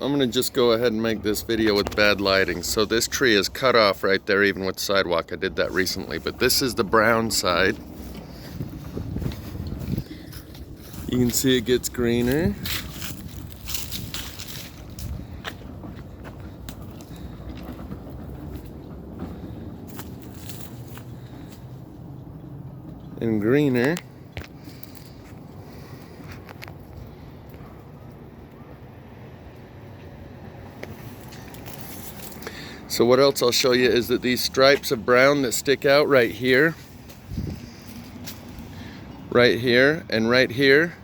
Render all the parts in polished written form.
I'm gonna just go ahead and make this video with bad lighting. So this tree is cut off right there, even with the sidewalk. I did that recently, but this is the brown side. You can see it gets greener. And greener. So what else I'll show you is that these stripes of brown that stick out right here, and right here,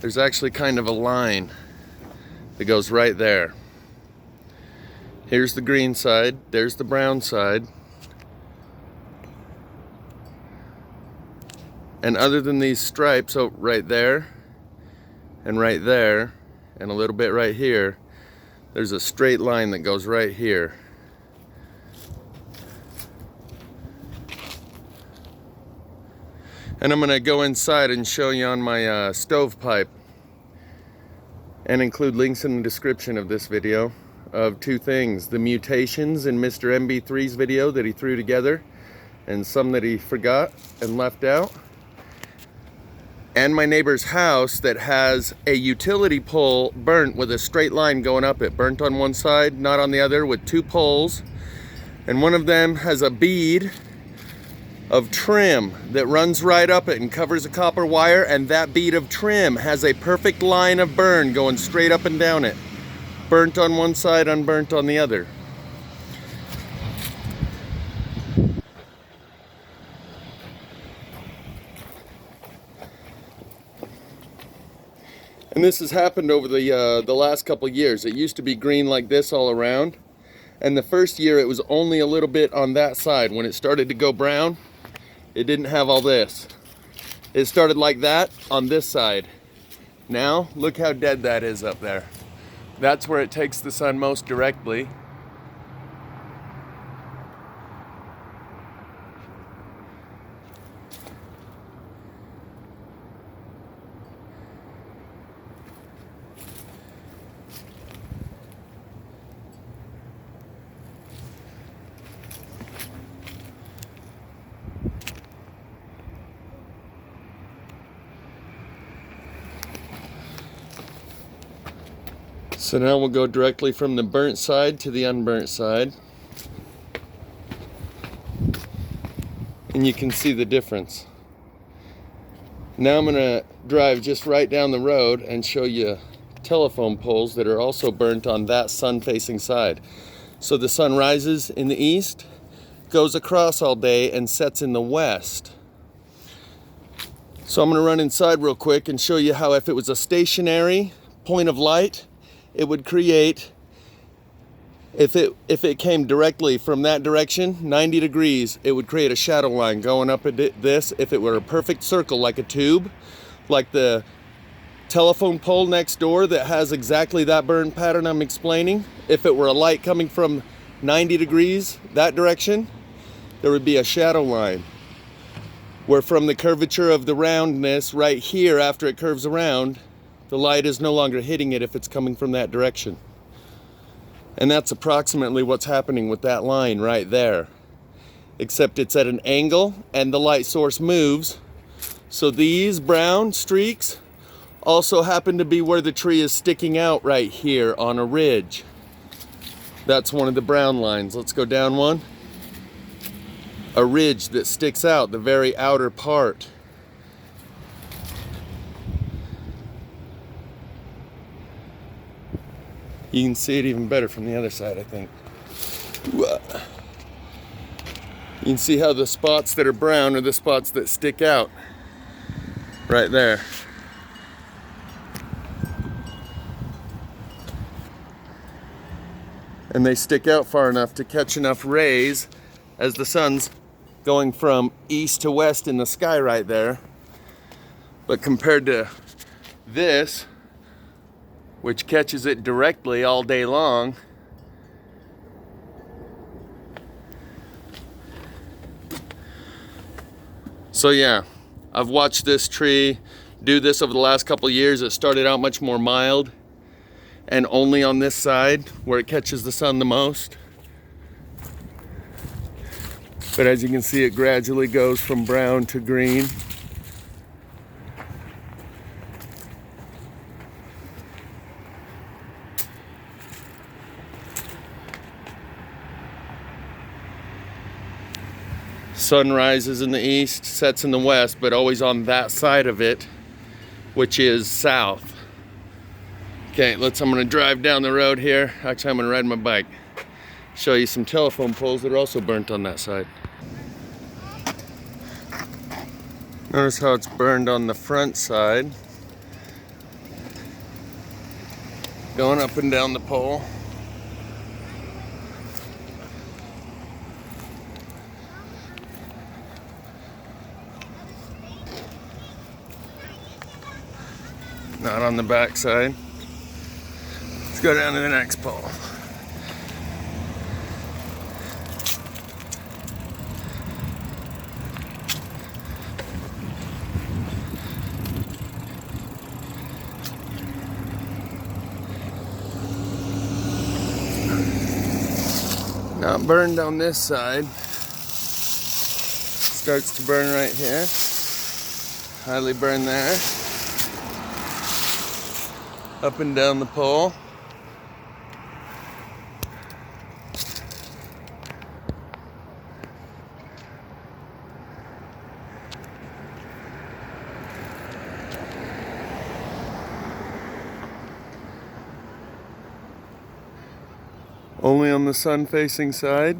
there's actually kind of a line that goes right there. Here's the green side, there's the brown side. And other than these stripes, oh, right there, and a little bit right here, there's a straight line that goes right here. And I'm gonna go inside and show you on my stovepipe, and include links in the description of this video of two things: the mutations in Mr. MB3's video that he threw together, and some that he forgot and left out, and my neighbor's house that has a utility pole burnt with a straight line going up it, burnt on one side, not on the other, with two poles, and one of them has a bead of trim that runs right up it and covers a copper wire, and that bead of trim has a perfect line of burn going straight up and down it. Burnt on one side, unburnt on the other. And this has happened over the last couple years. It used to be green like this all around, and the first year it was only a little bit on that side. When it started to go brown, it didn't have all this. It started like that on this side. Now, look how dead that is up there. That's where it takes the sun most directly. So now we'll go directly from the burnt side to the unburnt side. And you can see the difference. Now I'm gonna drive just right down the road and show you telephone poles that are also burnt on that sun-facing side. So the sun rises in the east, goes across all day, and sets in the west. So I'm gonna run inside real quick and show you how, if it was a stationary point of light, it would create, if it came directly from that direction, 90 degrees, it would create a shadow line going up at this. If it were a perfect circle, like a tube, like the telephone pole next door that has exactly that burn pattern I'm explaining, if it were a light coming from 90 degrees that direction, there would be a shadow line. Where from the curvature of the roundness right here, after it curves around, the light is no longer hitting it if it's coming from that direction. And that's approximately what's happening with that line right there. Except it's at an angle and the light source moves. So these brown streaks also happen to be where the tree is sticking out right here on a ridge. That's one of the brown lines. Let's go down one. A ridge that sticks out, the very outer part. You can see it even better from the other side, I think. You can see how the spots that are brown are the spots that stick out. Right there. And they stick out far enough to catch enough rays as the sun's going from east to west in the sky right there. But compared to this, which catches it directly all day long, so yeah, I've watched this tree do this over the last couple of years. It started out much more mild, and only on this side where it catches the sun the most. But as you can see, it gradually goes from brown to green. Sun rises in the east, sets in the west, but always on that side of it, which is south. Okay, I'm gonna drive down the road here. Actually, I'm gonna ride my bike. Show you some telephone poles that are also burnt on that side. Notice how it's burned on the front side. Going up and down the pole. Not on the back side. Let's go down to the next pole. Not burned on this side. Starts to burn right here. Highly burn there. Up and down the pole. Only on the sun-facing side.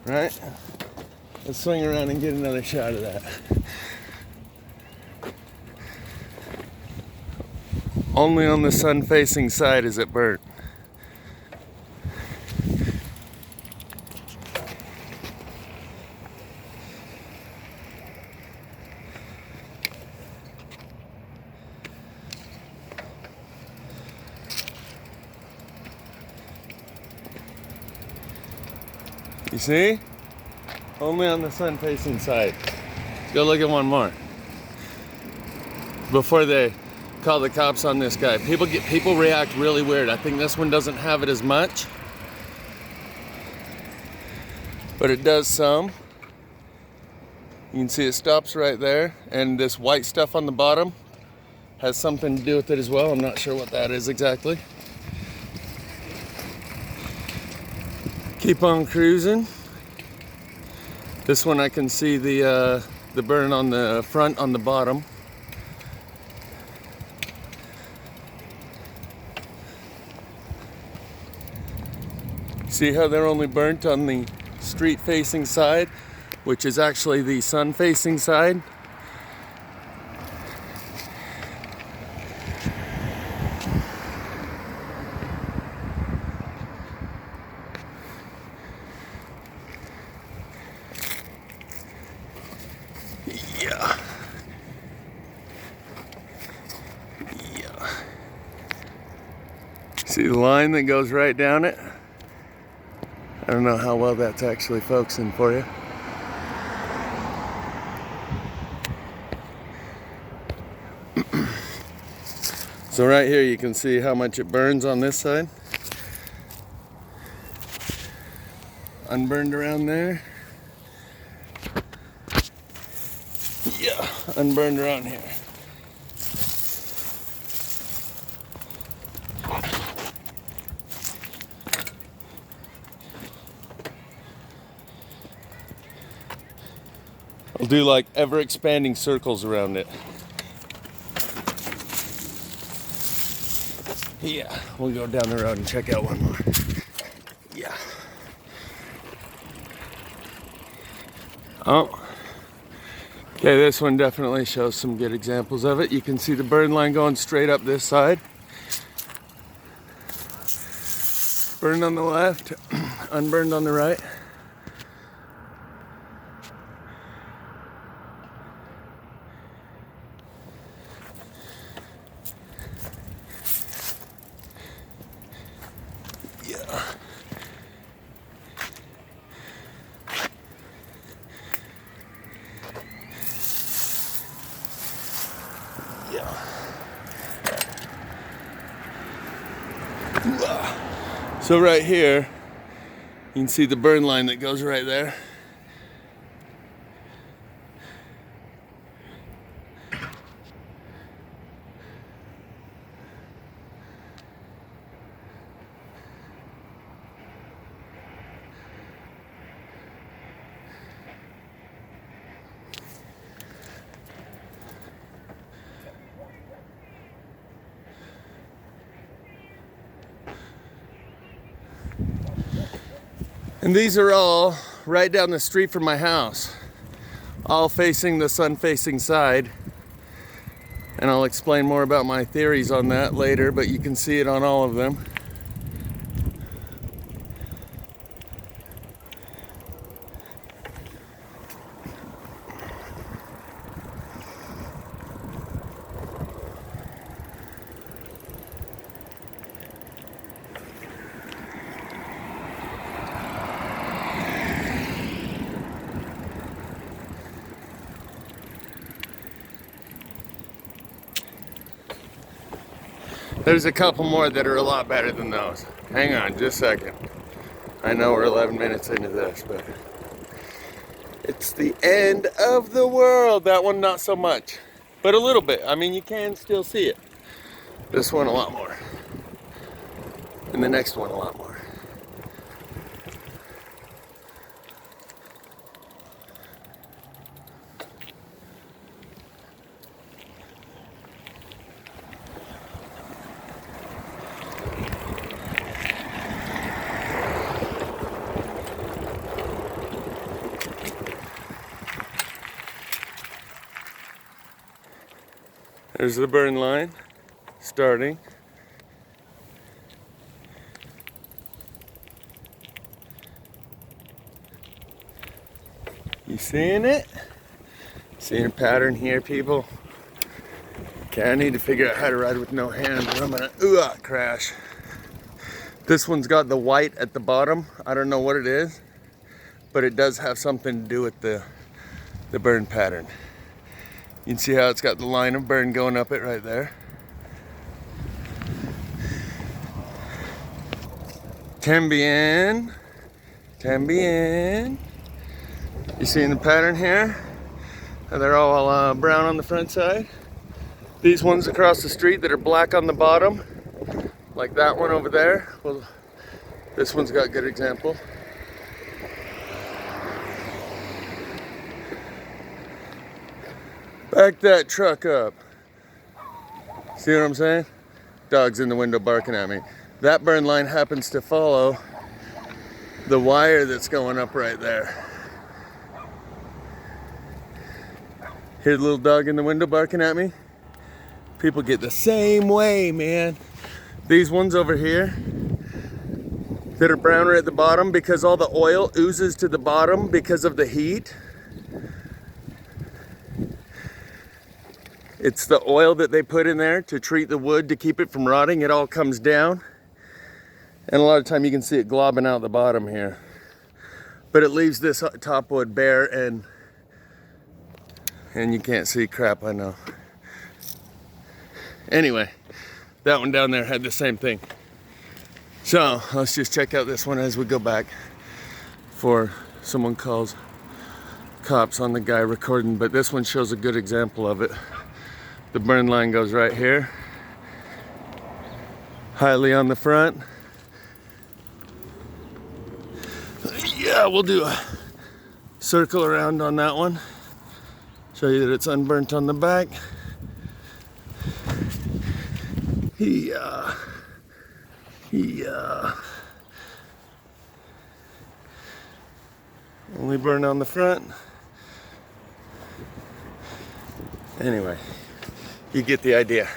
Right? Let's swing around and get another shot of that. Only on the sun-facing side is it burnt. You see? Only on the sun-facing side. Go look at one more. Before they call the cops on this guy. People react really weird. I think this one doesn't have it as much, but it does some. You can see it stops right there, and this white stuff on the bottom has something to do with it as well. I'm not sure what that is exactly. Keep on cruising. This one I can see the burn on the front on the bottom. See how they're only burnt on the street facing side, which is actually the sun facing side. Yeah. See the line that goes right down it? I don't know how well that's actually focusing for you. So right here you can see how much it burns on this side. Unburned around there. Yeah, unburned around here. I'll do like ever expanding circles around it. Yeah, we'll go down the road and check out one more. Yeah. Oh. Okay, this one definitely shows some good examples of it. You can see the burn line going straight up this side. Burned on the left, unburned on the right. Yeah. So right here, you can see the burn line that goes right there. And these are all right down the street from my house, all facing the sun-facing side. And I'll explain more about my theories on that later, but you can see it on all of them. There's a couple more that are a lot better than those. Hang on just a second. I know we're 11 minutes into this, but it's the end of the world. That one not so much, but a little bit. I mean, you can still see it. This one a lot more. And the next one a lot more. There's the burn line starting. You seeing it? Seeing a pattern here, people? Okay, I need to figure out how to ride with no hands or I'm gonna crash. This one's got the white at the bottom. I don't know what it is, but it does have something to do with the burn pattern. You can see how it's got the line of burn going up it right there. Tambien. You seeing the pattern here? They're all brown on the front side. These ones across the street that are black on the bottom, like that one over there. Well, this one's got a good example. Back that truck up. See what I'm saying? Dog's in the window barking at me. That burn line happens to follow the wire that's going up right there. Hear the little dog in the window barking at me? People get the same way, man. These ones over here that are browner at the bottom because all the oil oozes to the bottom because of the heat. It's the oil that they put in there to treat the wood to keep it from rotting. It all comes down. And a lot of time you can see it globbing out the bottom here. But it leaves this top wood bare and you can't see crap, I know. Anyway, that one down there had the same thing. So let's just check out this one as we go back before someone calls cops on the guy recording. But this one shows a good example of it. The burn line goes right here, highly on the front. Yeah, we'll do a circle around on that one. Show you that it's unburnt on the back. Only burn on the front. Anyway, you get the idea.